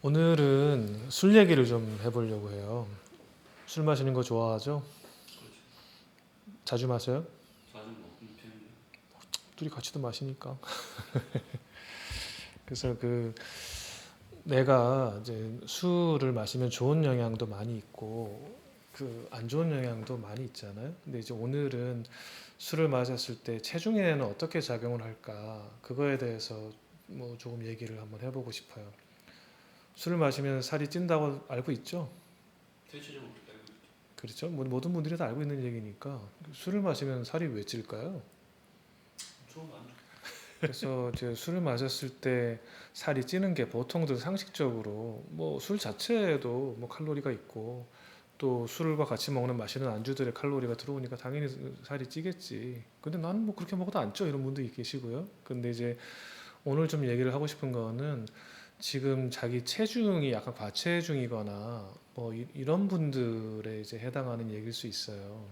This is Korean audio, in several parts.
오늘은 술 얘기를 좀 해보려고 해요. 술 마시는 거 좋아하죠? 그렇죠. 자주 마셔요? 자주 먹는 편이에요. 둘이 같이도 마시니까. 그래서 내가 이제 술을 마시면 좋은 영향도 많이 있고 안 좋은 영향도 많이 있잖아요. 근데 이제 오늘은 술을 마셨을 때 체중에는 어떻게 작용을 할까 그거에 대해서 뭐 조금 얘기를 한번 해보고 싶어요. 술을 마시면 살이 찐다고 알고 있죠? 대체적으로 알고 있죠. 그렇죠? 모든 분들이 다 알고 있는 얘기니까 술을 마시면 살이 왜 찔까요? 좋은 거 아니죠? 그래서 이제 술을 마셨을 때 살이 찌는 게 보통들 상식적으로 뭐 술 자체에도 뭐 칼로리가 있고 또 술과 같이 먹는 마시는 안주들의 칼로리가 들어오니까 당연히 살이 찌겠지. 근데 나는 뭐 그렇게 먹어도 안 쪄 이런 분도 계시고요. 근데 이제 오늘 좀 얘기를 하고 싶은 거는 지금 자기 체중이 약간 과체중이거나 뭐 이런 분들에 이제 해당하는 얘기일 수 있어요.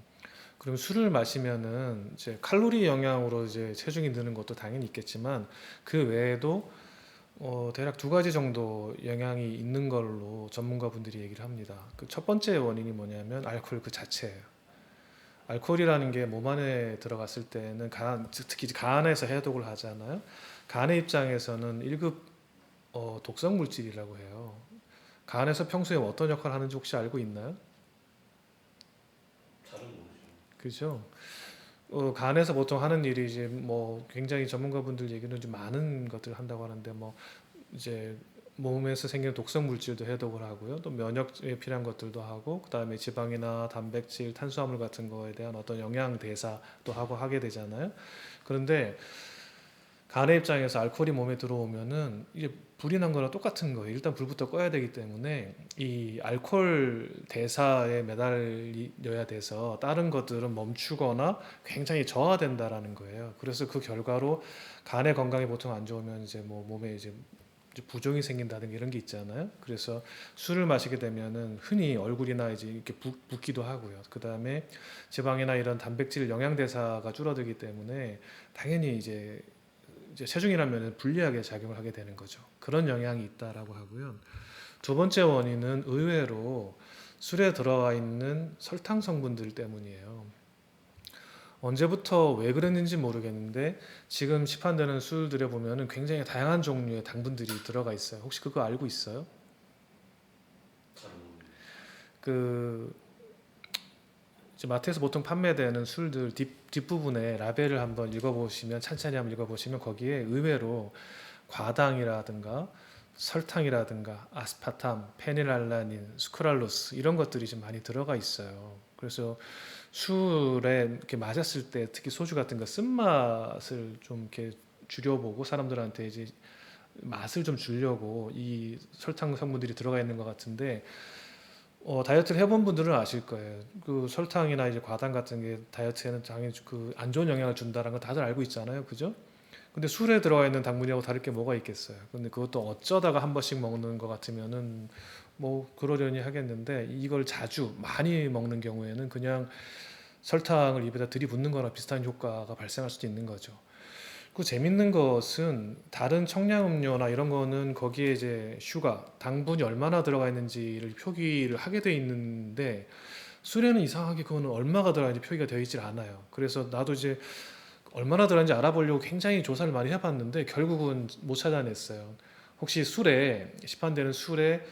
그럼 술을 마시면은 이제 칼로리 영향으로 이제 체중이 느는 것도 당연히 있겠지만 그 외에도 대략 두 가지 정도 영향이 있는 걸로 전문가분들이 얘기를 합니다. 그 첫 번째 원인이 뭐냐면 알코올 그 자체예요. 알코올이라는 게 몸 안에 들어갔을 때는 특히 간에서 해독을 하잖아요. 간의 입장에서는 1급 독성 물질이라고 해요. 간에서 평소에 어떤 역할을 하는지 혹시 알고 있나요? 잘은 모르죠. 그죠? 간에서 보통 하는 일이 이제 뭐 굉장히 전문가분들 얘기는 좀 많은 것들을 한다고 하는데 뭐 이제 몸에서 생기는 독성 물질도 해독을 하고요. 또 면역에 필요한 것들도 하고 그다음에 지방이나 단백질, 탄수화물 같은 거에 대한 어떤 영양 대사도 하고 하게 되잖아요. 그런데 간의 입장에서 알코올이 몸에 들어오면은 이게 불이 난 거랑 똑같은 거예요. 일단 불부터 꺼야 되기 때문에 이 알코올 대사에 매달려야 돼서 다른 것들은 멈추거나 굉장히 저하된다라는 거예요. 그래서 그 결과로 간의 건강이 보통 안 좋으면 이제 뭐 몸에 이제 부종이 생긴다든가 이런 게 있잖아요. 그래서 술을 마시게 되면은 흔히 얼굴이나 이제 이렇게 붓기도 하고요. 그 다음에 지방이나 이런 단백질 영양 대사가 줄어들기 때문에 당연히 이제 체중이라면 불리하게 작용을 하게 되는 거죠. 그런 영향이 있다라고 하고요. 두 번째 원인은 의외로 술에 들어가 있는 설탕 성분들 때문이에요. 언제부터 왜 그랬는지 모르겠는데 지금 시판되는 술들에 보면은 굉장히 다양한 종류의 당분들이 들어가 있어요. 혹시 그거 알고 있어요? 잘은 모르죠. 그 이제 마트에서 보통 판매되는 술들 뒷부분에 라벨을 한번 읽어보시면 찬찬히 한번 읽어보시면 거기에 의외로 과당이라든가 설탕이라든가 아스파탐, 페닐알라닌, 수크랄로스 이런 것들이 좀 많이 들어가 있어요. 그래서 술에 이렇게 마셨을 때 특히 소주 같은 거 쓴맛을 좀 이렇게 줄여보고 사람들한테 이제 맛을 좀 주려고 이 설탕 성분들이 들어가 있는 것 같은데 다이어트를 해본 분들은 아실 거예요. 그 설탕이나 이제 과당 같은 게 다이어트에는 당연히 그 안 좋은 영향을 준다는 건 다들 알고 있잖아요. 그죠? 근데 술에 들어가 있는 당분하고 다를 게 뭐가 있겠어요. 근데 그것도 어쩌다가 한 번씩 먹는 것 같으면은 뭐 그러려니 하겠는데 이걸 자주 많이 먹는 경우에는 그냥 설탕을 입에다 들이붓는 거랑 비슷한 효과가 발생할 수도 있는 거죠. 그 재밌는 것은 다른 청량음료나 이런 거는 거기에 이제 슈가, 당분이 얼마나 들어가 있는지를 표기를 하게 돼 있는데 술에는 이상하게 그거는 얼마가 들어가는지 표기가 되어 있질 않아요. 그래서 나도 이제 얼마나 들어가는지 알아보려고 굉장히 조사를 많이 해봤는데 결국은 못 찾아냈어요. 혹시 시판되는 술에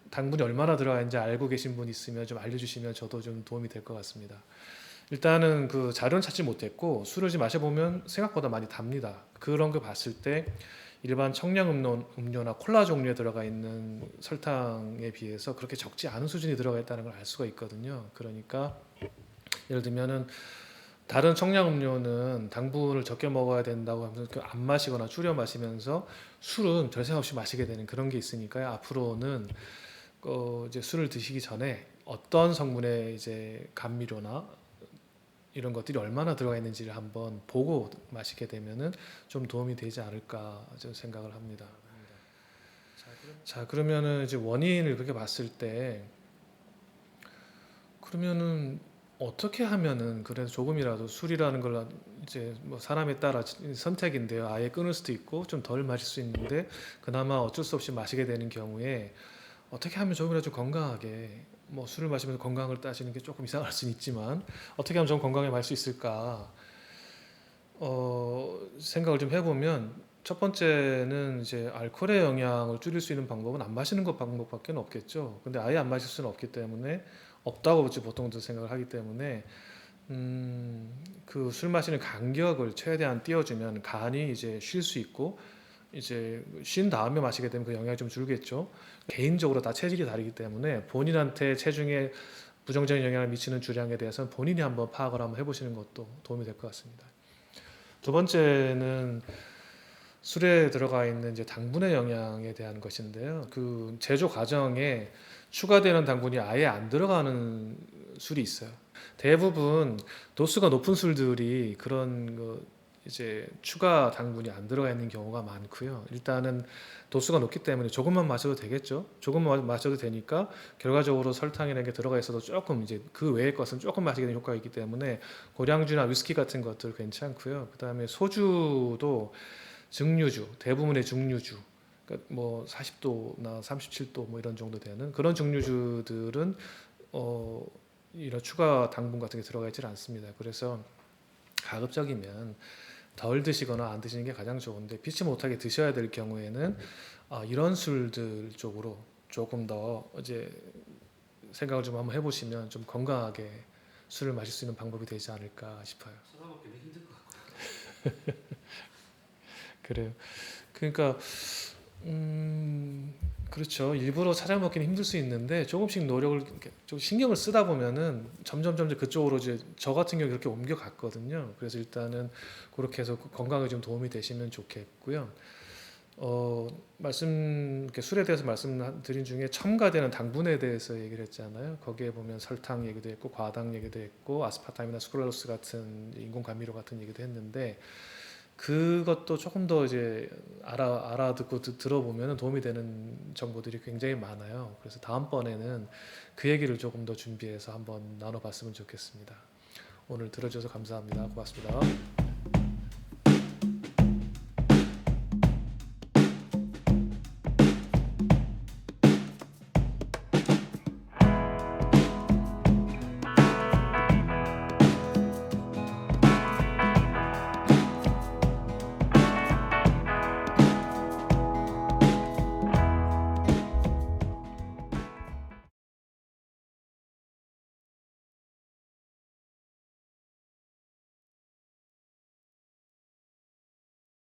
당분이 얼마나 들어가는지 알고 계신 분 있으면 좀 알려주시면 저도 좀 도움이 될 것 같습니다. 일단은 그 자료는 찾지 못했고 술을 좀 마셔보면 생각보다 많이 답니다. 그런 거 봤을 때 일반 음료나 콜라 종류에 들어가 있는 설탕에 비해서 그렇게 적지 않은 수준이 들어가 있다는 걸 알 수가 있거든요. 그러니까 예를 들면은 다른 청량 음료는 당분을 적게 먹어야 된다고 하면서 안 마시거나 줄여 마시면서 술은 별 생각 없이 마시게 되는 그런 게 있으니까요. 앞으로는 이제 술을 드시기 전에 어떤 성분의 이제 감미료나 이런 것들이 얼마나 들어가 있는지를 한번 보고 마시게 되면은 좀 도움이 되지 않을까 저는 생각을 합니다. 자, 그러면은 이제 원인을 그렇게 봤을 때 그러면은 어떻게 하면은 그래도 조금이라도 술이라는 걸 이제 뭐 사람에 따라 선택인데요. 아예 끊을 수도 있고 좀 덜 마실 수 있는데 그나마 어쩔 수 없이 마시게 되는 경우에 어떻게 하면 조금이라도 좀 건강하게 뭐 술을 마시면서 건강을 따지는 게 조금 이상할 수는 있지만 어떻게 하면 좀 건강하게 마실 수 있을까 생각을 좀 해보면 첫 번째는 이제 알코올의 영향을 줄일 수 있는 방법은 안 마시는 것 방법밖에 없겠죠. 근데 아예 안 마실 수는 없기 때문에 없다고 이제 보통들 생각을 하기 때문에 그 술 마시는 간격을 최대한 띄워주면 간이 이제 쉴 수 있고 이제 쉰 다음에 마시게 되면 그 영향이 좀 줄겠죠. 개인적으로 다 체질이 다르기 때문에 본인한테 체중에 부정적인 영향을 미치는 주량에 대해서는 본인이 한번 파악을 한번 해보시는 것도 도움이 될 것 같습니다. 두 번째는 술에 들어가 있는 이제 당분의 영향에 대한 것인데요. 그 제조 과정에 추가되는 당분이 아예 안 들어가는 술이 있어요. 대부분 도수가 높은 술들이 그런 거 이제 추가 당분이 안 들어가 있는 경우가 많고요. 일단은 도수가 높기 때문에 조금만 마셔도 되겠죠. 조금만 마셔도 되니까 결과적으로 설탕이라는 게 들어가 있어도 조금 이제 그 외의 것은 조금 마시게 되는 효과가 있기 때문에 고량주나 위스키 같은 것들 괜찮고요. 그다음에 소주도 증류주, 대부분의 증류주, 그러니까 뭐 40도나 37도 뭐 이런 정도 되는 그런 증류주들은 어 이런 추가 당분 같은 게 들어가 있지 않습니다. 그래서 가급적이면 덜 드시거나 안 드시는 게 가장 좋은데 피치 못하게 드셔야 될 경우에는 이런 술들 쪽으로 조금 더 이제 생각을 좀 한번 해보시면 좀 건강하게 술을 마실 수 있는 방법이 되지 않을까 싶어요. 살아먹기는 힘들 것 같고. 그래요. 그러니까 그렇죠. 일부러 찾아 먹기는 힘들 수 있는데 조금씩 노력을 이렇게 좀 신경을 쓰다 보면은 점점 그쪽으로 이제 저 같은 경우 그렇게 옮겨갔거든요. 그래서 일단은 그렇게 해서 건강에 좀 도움이 되시면 좋겠고요. 이렇게 술에 대해서 말씀드린 중에 첨가되는 당분에 대해서 얘기를 했잖아요. 거기에 보면 설탕 얘기도 했고 과당 얘기도 했고 아스파탐이나 수크랄로스 같은 인공 감미료 같은 얘기도 했는데 그것도 조금 더 이제 알아듣고 들어보면 도움이 되는 정보들이 굉장히 많아요. 그래서 다음번에는 그 얘기를 조금 더 준비해서 한번 나눠봤으면 좋겠습니다. 오늘 들어주셔서 감사합니다. 고맙습니다.